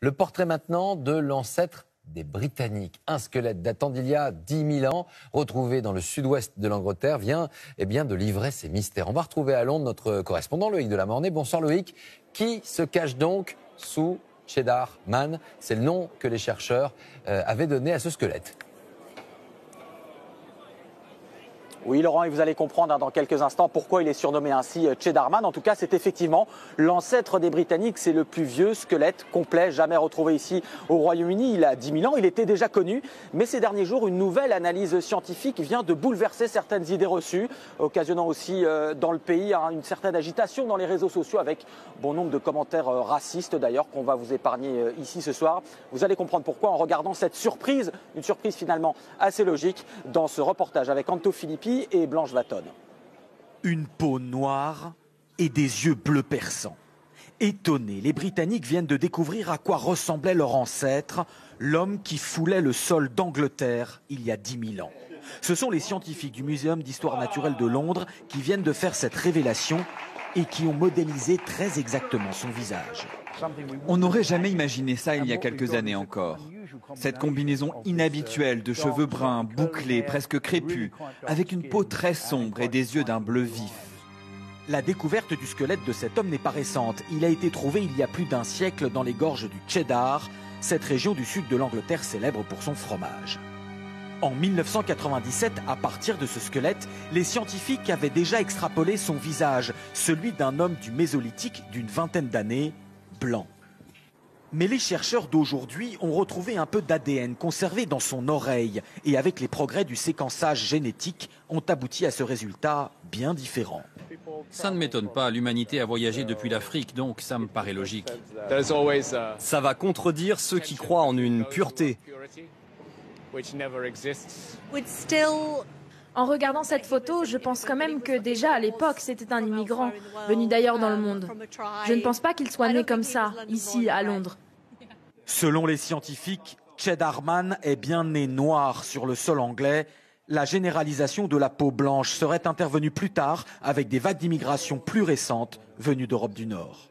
Le portrait maintenant de l'ancêtre des Britanniques. Un squelette datant d'il y a 10 000 ans, retrouvé dans le sud-ouest de l'Angleterre, vient de livrer ses mystères. On va retrouver à Londres notre correspondant Loïc Delamornay. Bonsoir Loïc. Qui se cache donc sous Cheddar Man? C'est le nom que les chercheurs avaient donné à ce squelette. Oui Laurent, et vous allez comprendre dans quelques instants pourquoi il est surnommé ainsi Cheddar Man. En tout cas, c'est effectivement l'ancêtre des Britanniques. C'est le plus vieux squelette complet jamais retrouvé ici au Royaume-Uni. Il a 10 000 ans, il était déjà connu. Mais ces derniers jours, une nouvelle analyse scientifique vient de bouleverser certaines idées reçues, occasionnant aussi dans le pays une certaine agitation dans les réseaux sociaux avec bon nombre de commentaires racistes d'ailleurs qu'on va vous épargner ici ce soir. Vous allez comprendre pourquoi en regardant cette surprise, une surprise finalement assez logique dans ce reportage avec Anto Filippi et Blanche Vatone. Une peau noire et des yeux bleus perçants. Étonnés, les Britanniques viennent de découvrir à quoi ressemblait leur ancêtre, l'homme qui foulait le sol d'Angleterre il y a 10 000 ans. Ce sont les scientifiques du Muséum d'histoire naturelle de Londres qui viennent de faire cette révélation et qui ont modélisé très exactement son visage. On n'aurait jamais imaginé ça il y a quelques années encore. Cette combinaison inhabituelle de cheveux bruns, bouclés, presque crépus, avec une peau très sombre et des yeux d'un bleu vif. La découverte du squelette de cet homme n'est pas récente. Il a été trouvé il y a plus d'1 siècle dans les gorges du Cheddar, cette région du sud de l'Angleterre célèbre pour son fromage. En 1997, à partir de ce squelette, les scientifiques avaient déjà extrapolé son visage, celui d'un homme du Mésolithique d'une 20aine d'années, blanc. Mais les chercheurs d'aujourd'hui ont retrouvé un peu d'ADN conservé dans son oreille et avec les progrès du séquençage génétique ont abouti à ce résultat bien différent. Ça ne m'étonne pas, l'humanité a voyagé depuis l'Afrique, donc ça me paraît logique. Ça va contredire ceux qui croient en une pureté. En regardant cette photo, je pense quand même que déjà à l'époque, c'était un immigrant, venu d'ailleurs dans le monde. Je ne pense pas qu'il soit né comme ça, ici à Londres. Selon les scientifiques, Cheddar Man est bien né noir sur le sol anglais. La généralisation de la peau blanche serait intervenue plus tard avec des vagues d'immigration plus récentes venues d'Europe du Nord.